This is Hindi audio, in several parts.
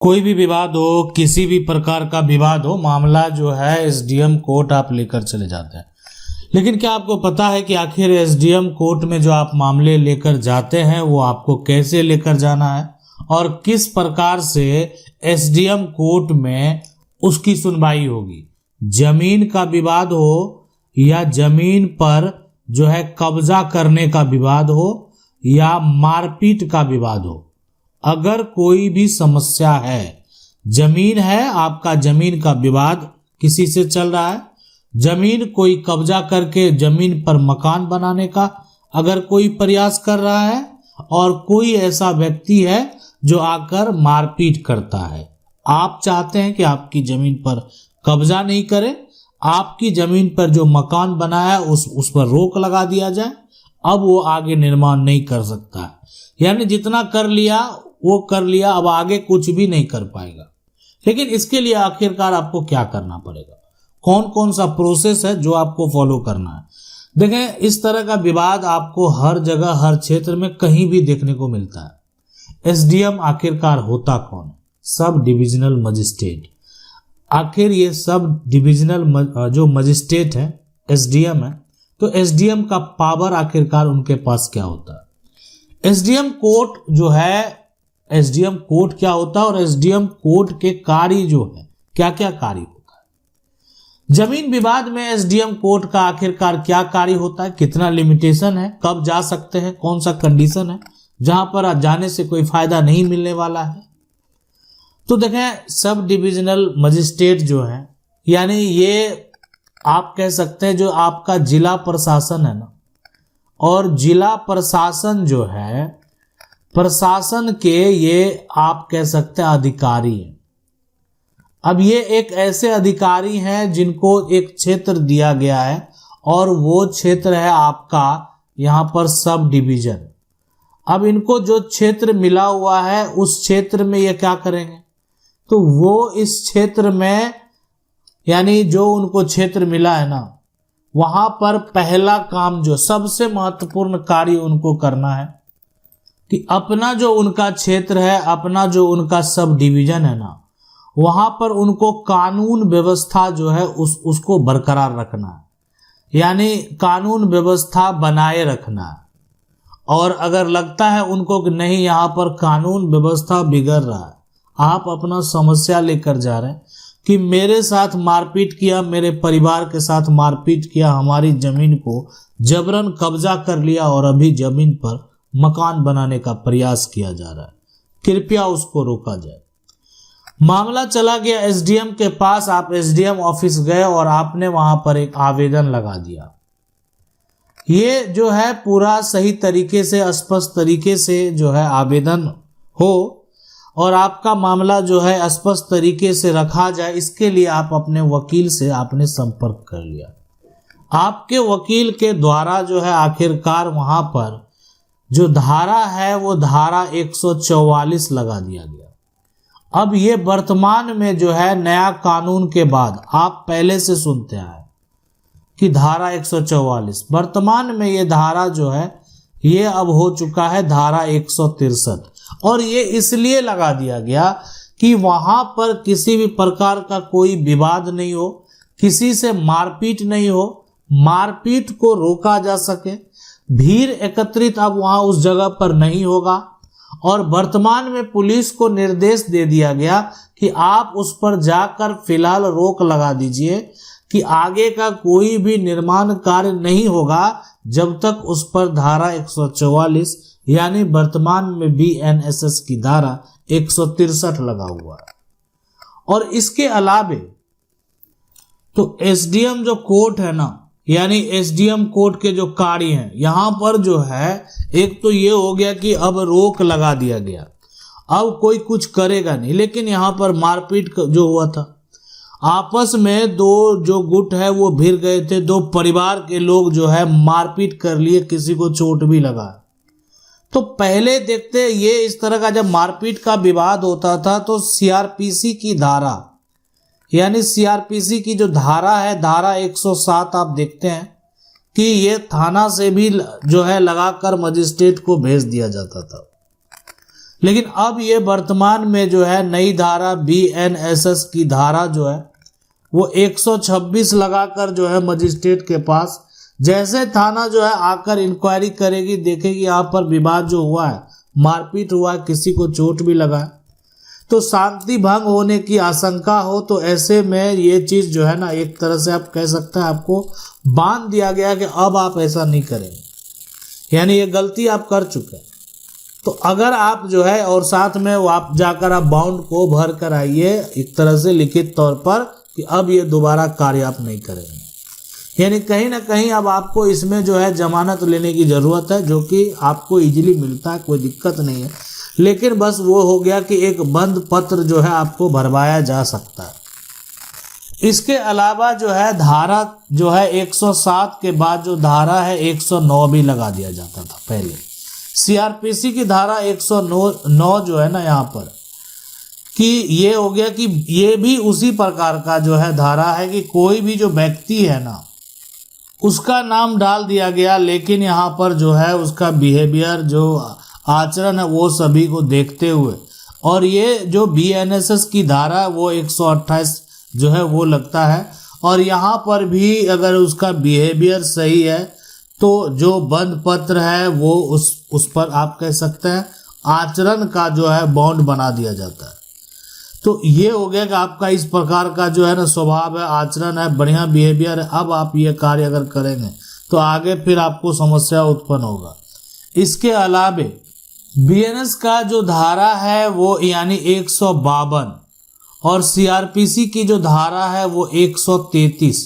कोई भी विवाद हो, किसी भी प्रकार का विवाद हो, मामला जो है एसडीएम कोर्ट आप लेकर चले जाते हैं। लेकिन क्या आपको पता है कि आखिर एसडीएम कोर्ट में जो आप मामले लेकर जाते हैं वो आपको कैसे लेकर जाना है और किस प्रकार से एसडीएम कोर्ट में उसकी सुनवाई होगी। जमीन का विवाद हो या जमीन पर जो है कब्जा करने का विवाद हो या मारपीट का विवाद हो, अगर कोई भी समस्या है, जमीन है, आपका जमीन का विवाद किसी से चल रहा है, जमीन कोई कब्जा करके जमीन पर मकान बनाने का अगर कोई प्रयास कर रहा है और कोई ऐसा व्यक्ति है जो आकर मारपीट करता है, आप चाहते हैं कि आपकी जमीन पर कब्जा नहीं करे, आपकी जमीन पर जो मकान बनाया उस पर रोक लगा दिया जाए, अब वो आगे निर्माण नहीं कर सकता है, यानी जितना कर लिया वो कर लिया, अब आगे कुछ भी नहीं कर पाएगा। लेकिन इसके लिए आखिरकार आपको क्या करना पड़ेगा, कौन कौन सा प्रोसेस है जो आपको फॉलो करना है। देखें, इस तरह का विवाद आपको हर जगह हर क्षेत्र में कहीं भी देखने को मिलता है। एसडीएम आखिरकार होता कौन है? Sub divisional magistrate. आखिर ये सब डिविजनल जो मजिस्ट्रेट है एसडीएम है, तो एसडीएम का पावर आखिरकार उनके पास क्या होता है? एसडीएम कोर्ट जो है, एसडीएम कोर्ट क्या होता है और एसडीएम कोर्ट के कार्य जो है क्या क्या कार्य होता है। जमीन विवाद में एसडीएम कोर्ट का आखिरकार क्या कार्य होता है, कितना लिमिटेशन है, कब जा सकते हैं, कौन सा कंडीशन है जहां पर जाने से कोई फायदा नहीं मिलने वाला है। तो देखें, सब डिविजनल मजिस्ट्रेट जो है, यानी ये आप कह सकते हैं जो आपका जिला प्रशासन है ना, और जिला प्रशासन जो है, प्रशासन के ये आप कह सकते हैं अधिकारी हैं। अब ये एक ऐसे अधिकारी हैं जिनको एक क्षेत्र दिया गया है और वो क्षेत्र है आपका यहाँ पर सब डिवीजन। अब इनको जो क्षेत्र मिला हुआ है उस क्षेत्र में ये क्या करेंगे, तो वो इस क्षेत्र में, यानी जो उनको क्षेत्र मिला है ना, वहां पर पहला काम जो सबसे महत्वपूर्ण कार्य उनको करना है कि अपना जो उनका क्षेत्र है, अपना जो उनका सब डिवीजन है ना, वहां पर उनको कानून व्यवस्था जो है उसको बरकरार रखना है, यानी कानून व्यवस्था बनाए रखना है। और अगर लगता है उनको कि नहीं यहाँ पर कानून व्यवस्था बिगड़ रहा है, आप अपना समस्या लेकर जा रहे हैं कि मेरे साथ मारपीट किया, मेरे परिवार के साथ मारपीट किया, हमारी जमीन को जबरन कब्जा कर लिया और अभी जमीन पर मकान बनाने का प्रयास किया जा रहा है, कृपया उसको रोका जाए। मामला चला गया एसडीएम के पास, आप एसडीएम ऑफिस गए और आपने वहां पर एक आवेदन लगा दिया। ये जो है पूरा सही तरीके से, स्पष्ट तरीके से जो है आवेदन हो और आपका मामला जो है स्पष्ट तरीके से रखा जाए, इसके लिए आप अपने वकील से आपने संपर्क कर लिया। आपके वकील के द्वारा जो है आखिरकार वहां पर जो धारा है वो धारा 144 लगा दिया गया। अब ये वर्तमान में जो है नया कानून के बाद आप पहले से सुनते आए कि धारा 144, वर्तमान में ये धारा जो है ये अब हो चुका है धारा 163। और ये इसलिए लगा दिया गया कि वहां पर किसी भी प्रकार का कोई विवाद नहीं हो, किसी से मारपीट नहीं हो, मारपीट को रोका जा सके, भीड़ एकत्रित अब वहां उस जगह पर नहीं होगा। और वर्तमान में पुलिस को निर्देश दे दिया गया कि आप उस पर जाकर फिलहाल रोक लगा दीजिए कि आगे का कोई भी निर्माण कार्य नहीं होगा जब तक उस पर धारा 144 यानी वर्तमान में बीएनएसएस की धारा 163 लगा हुआ है। और इसके अलावे तो एसडीएम जो कोर्ट है ना, यानी एसडीएम कोर्ट के जो कार्य हैं, यहाँ पर जो है एक तो ये हो गया कि अब रोक लगा दिया गया, अब कोई कुछ करेगा नहीं। लेकिन यहाँ पर मारपीट जो हुआ था, आपस में दो जो गुट है वो भिड़ गए थे, दो परिवार के लोग जो है मारपीट कर लिए, किसी को चोट भी लगा। तो पहले देखते ये इस तरह का जब मारपीट का विवाद होता था तो सीआरपीसी की धारा, यानी सीआरपीसी की जो धारा है धारा 107, आप देखते हैं कि ये थाना से भी जो है लगाकर मजिस्ट्रेट को भेज दिया जाता था। लेकिन अब ये वर्तमान में जो है नई धारा BNSS की धारा जो है वो 126 लगाकर जो है मजिस्ट्रेट के पास, जैसे थाना जो है आकर इंक्वायरी करेगी, देखेगी यहाँ पर विवाद जो हुआ है, मारपीट हुआ है, किसी को चोट भी लगा है, तो शांति भंग होने की आशंका हो, तो ऐसे में ये चीज़ जो है ना, एक तरह से आप कह सकते हैं आपको बांध दिया गया कि अब आप ऐसा नहीं करेंगे, यानी ये गलती आप कर चुके हैं। तो अगर आप जो है और साथ में वो आप जाकर आप बाउंड को भर कर आइए एक तरह से लिखित तौर पर कि अब ये दोबारा कार्य आप नहीं करेंगे, यानी कहीं ना कहीं अब आपको इसमें जो है जमानत लेने की ज़रूरत है, जो कि आपको इजीली मिलता है, कोई दिक्कत नहीं है। लेकिन बस वो हो गया कि एक बंद पत्र जो है आपको भरवाया जा सकता है। इसके अलावा जो है धारा जो है 107 के बाद जो धारा है 109 भी लगा दिया जाता था पहले। CRPC की धारा 109 जो है ना यहाँ पर कि ये हो गया कि ये भी उसी प्रकार का जो है धारा है कि कोई भी जो व्यक्ति है ना उसका नाम डाल दिया गया, लेकिन यहाँ पर जो है उसका बिहेवियर जो आचरण है वो सभी को देखते हुए, और ये जो BNSS की धारा वो 128 जो है वो लगता है, और यहाँ पर भी अगर उसका बिहेवियर सही है तो जो बंद पत्र है वो उस पर आप कह सकते हैं आचरण का जो है बॉन्ड बना दिया जाता है। तो ये हो गया कि आपका इस प्रकार का जो है ना स्वभाव है, आचरण है, बढ़िया बिहेवियर है, अब आप ये कार्य अगर करेंगे तो आगे फिर आपको समस्या उत्पन्न होगा। इसके अलावे BNS का जो धारा है वो यानी 152 और CRPC की जो धारा है वो 133,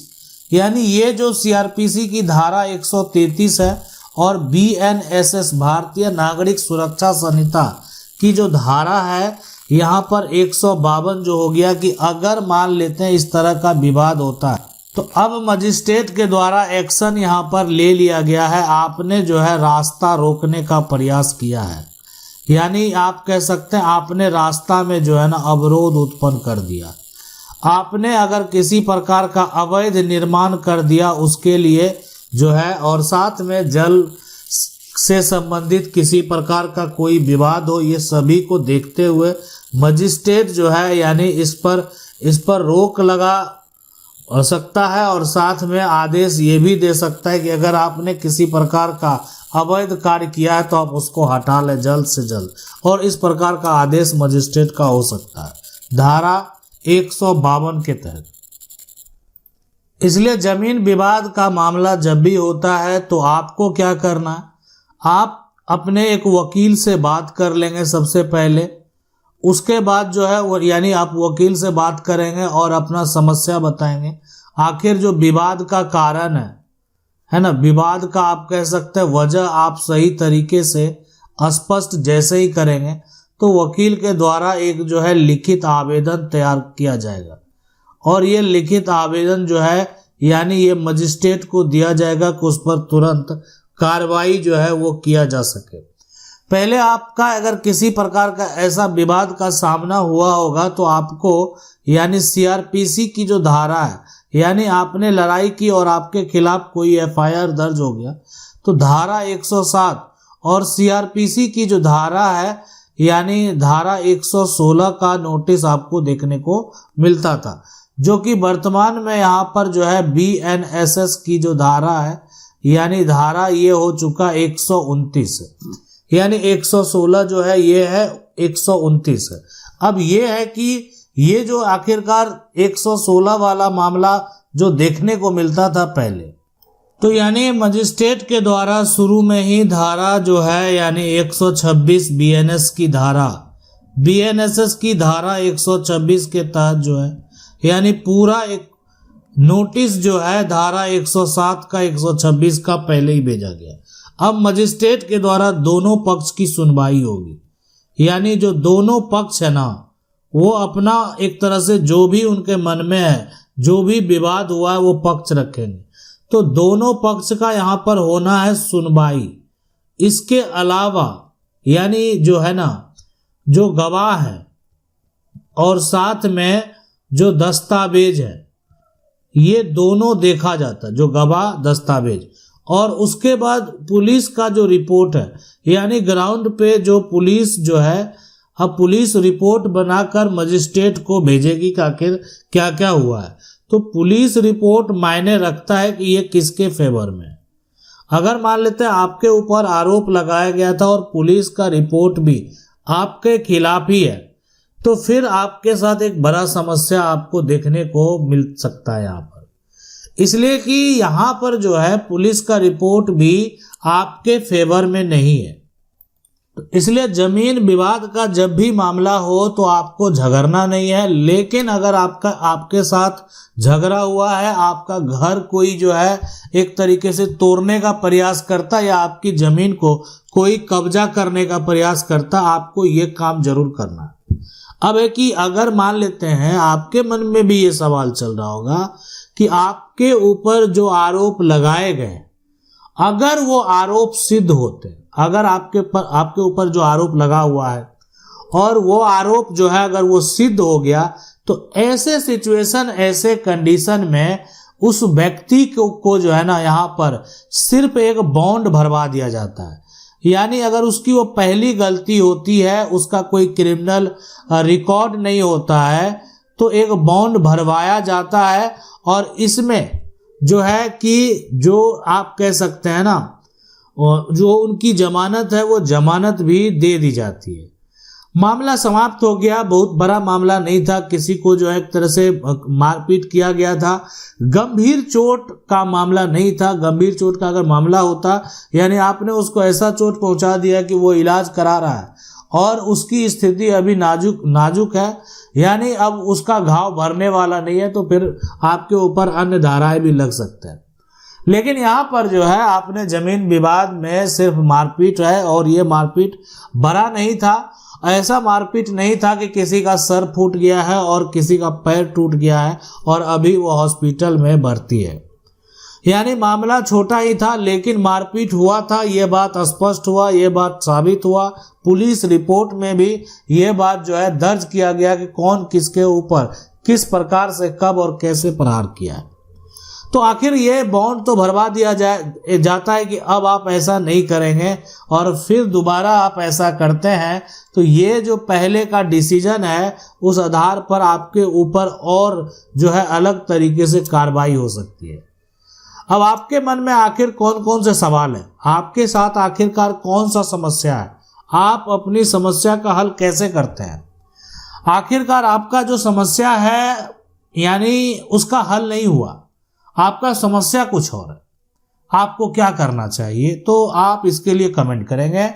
यानी ये जो CRPC की धारा 133 है और BNSS भारतीय नागरिक सुरक्षा संहिता की जो धारा है यहाँ पर 152 जो हो गया कि अगर मान लेते हैं इस तरह का विवाद होता है तो अब मजिस्ट्रेट के द्वारा एक्शन यहाँ पर ले लिया गया है। आपने जो है रास्ता रोकने का प्रयास किया है, यानी आप कह सकते हैं आपने रास्ता में जो है ना अवरोध उत्पन्न कर दिया। आपने अगर किसी प्रकार का अवैध निर्माण कर दिया उसके लिए जो है, और साथ में जल से संबंधित किसी प्रकार का कोई विवाद हो, ये सभी को देखते हुए मजिस्ट्रेट जो है यानी इस पर रोक लगा सकता है, और साथ में आदेश ये भी दे सकता है कि अगर आपने किसी प्रकार का अवैध कार्य किया है तो आप उसको हटा लें जल्द से जल्द, और इस प्रकार का आदेश मजिस्ट्रेट का हो सकता है धारा 152 के तहत। इसलिए जमीन विवाद का मामला जब भी होता है तो आपको क्या करना है, आप अपने एक वकील से बात कर लेंगे सबसे पहले। उसके बाद जो है वो यानी आप वकील से बात करेंगे और अपना समस्या बताएंगे, आखिर जो विवाद का कारण है ना, विवाद का आप कह सकते हैं वजह आप सही तरीके से स्पष्ट जैसे ही करेंगे तो वकील के द्वारा एक जो है लिखित आवेदन तैयार किया जाएगा, और ये लिखित आवेदन जो है यानी ये मजिस्ट्रेट को दिया जाएगा कि उस पर तुरंत कार्रवाई जो है वो किया जा सके। पहले आपका अगर किसी प्रकार का ऐसा विवाद का सामना हुआ होगा तो आपको यानी CRPC की जो धारा है, यानी आपने लड़ाई की और आपके खिलाफ कोई FIR दर्ज हो गया तो धारा 107 और CRPC की जो धारा है यानी धारा 116 का नोटिस आपको देखने को मिलता था, जो कि वर्तमान में यहाँ पर जो है BNSS की जो धारा है यानी धारा ये हो चुका 129, यानी 116 जो है ये है 129 है। अब ये है कि ये जो आखिरकार 116 वाला मामला जो देखने को मिलता था पहले, तो यानी मजिस्ट्रेट के द्वारा शुरू में ही धारा जो है यानी 126 BNS की धारा BNSS की धारा 126 के तहत जो है यानी पूरा एक नोटिस जो है धारा 107 का 126 का पहले ही भेजा गया। अब मजिस्ट्रेट के द्वारा दोनों पक्ष की सुनवाई होगी, यानी जो दोनों पक्ष है ना वो अपना एक तरह से जो भी उनके मन में है, जो भी विवाद हुआ है वो पक्ष रखेंगे, तो दोनों पक्ष का यहाँ पर होना है सुनवाई। इसके अलावा यानी जो है ना जो गवाह है और साथ में जो दस्तावेज है ये दोनों देखा जाता है, जो गवाह दस्तावेज, और उसके बाद पुलिस का जो रिपोर्ट है यानी ग्राउंड पे जो पुलिस जो है अब पुलिस रिपोर्ट बनाकर मजिस्ट्रेट को भेजेगी कि आखिर क्या क्या हुआ है। तो पुलिस रिपोर्ट मायने रखता है कि ये किसके फेवर में। अगर मान लेते हैं आपके ऊपर आरोप लगाया गया था और पुलिस का रिपोर्ट भी आपके खिलाफ ही है, तो फिर आपके साथ एक बड़ा समस्या आपको देखने को मिल सकता है यहाँ पर। इसलिए कि यहाँ पर जो है पुलिस का रिपोर्ट भी आपके फेवर में नहीं है। तो इसलिए जमीन विवाद का जब भी मामला हो तो आपको झगड़ना नहीं है। लेकिन अगर आपके साथ झगड़ा हुआ है, आपका घर कोई जो है एक तरीके से तोड़ने का प्रयास करता या आपकी जमीन को कोई कब्जा करने का प्रयास करता, आपको ये काम जरूर करना है। अब है कि अगर मान लेते हैं आपके मन में भी ये सवाल चल रहा होगा कि आपके ऊपर जो आरोप लगाए गए, अगर वो आरोप सिद्ध होते, अगर आपके ऊपर जो आरोप लगा हुआ है और वो आरोप जो है अगर वो सिद्ध हो गया, तो ऐसे सिचुएशन, ऐसे कंडीशन में उस व्यक्ति को जो है ना यहाँ पर सिर्फ एक बॉन्ड भरवा दिया जाता है। यानी अगर उसकी वो पहली गलती होती है, उसका कोई क्रिमिनल रिकॉर्ड नहीं होता है, तो एक बॉन्ड भरवाया जाता है और इसमें जो है कि जो आप कह सकते हैं ना, जो उनकी जमानत है वो जमानत भी दे दी जाती है। मामला समाप्त हो गया। बहुत बड़ा मामला नहीं था, किसी को जो है एक तरह से मारपीट किया गया था, गंभीर चोट का मामला नहीं था। गंभीर चोट का अगर मामला होता, यानी आपने उसको ऐसा चोट पहुंचा दिया कि वो इलाज करा रहा है और उसकी स्थिति अभी नाजुक है, यानी अब उसका घाव भरने वाला नहीं है, तो फिर आपके ऊपर अन्य धाराएं भी लग सकते हैं। लेकिन यहाँ पर जो है आपने जमीन विवाद में सिर्फ मारपीट है, और ये मारपीट बड़ा नहीं था। ऐसा मारपीट नहीं था कि किसी का सर फूट गया है और किसी का पैर टूट गया है और अभी वो हॉस्पिटल में भर्ती है। यानी मामला छोटा ही था, लेकिन मारपीट हुआ था, ये बात स्पष्ट हुआ, ये बात साबित हुआ। पुलिस रिपोर्ट में भी ये बात जो है दर्ज किया गया कि कौन किसके ऊपर किस प्रकार से कब और कैसे प्रहार किया है। तो आखिर ये बॉन्ड तो भरवा दिया जाता है कि अब आप ऐसा नहीं करेंगे, और फिर दोबारा आप ऐसा करते हैं तो ये जो पहले का डिसीजन है उस आधार पर आपके ऊपर और जो है अलग तरीके से कार्रवाई हो सकती है। अब आपके मन में आखिर कौन कौन से सवाल है, आपके साथ आखिरकार कौन सा समस्या है, आप अपनी समस्या का हल कैसे करते हैं। आखिरकार आपका जो समस्या है यानी उसका हल नहीं हुआ, आपका समस्या कुछ और है, आपको क्या करना चाहिए, तो आप इसके लिए कमेंट करेंगे।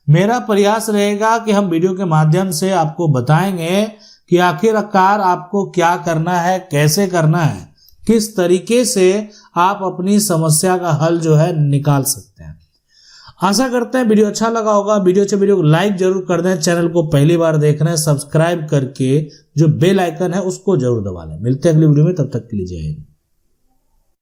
मेरा प्रयास रहेगा कि हम वीडियो के माध्यम से आपको बताएंगे कि आखिरकार आपको क्या करना है, कैसे करना है, किस तरीके से आप अपनी समस्या का हल जो है निकाल सकते हैं। आशा करते हैं वीडियो अच्छा लगा होगा। वीडियो को लाइक जरूर कर दें। चैनल को पहली बार देख रहे हैं, सब्सक्राइब करके जो बेल आइकन है उसको जरूर दबा लें। मिलते हैं अगली वीडियो में, तब तक के लिए जय हिंद।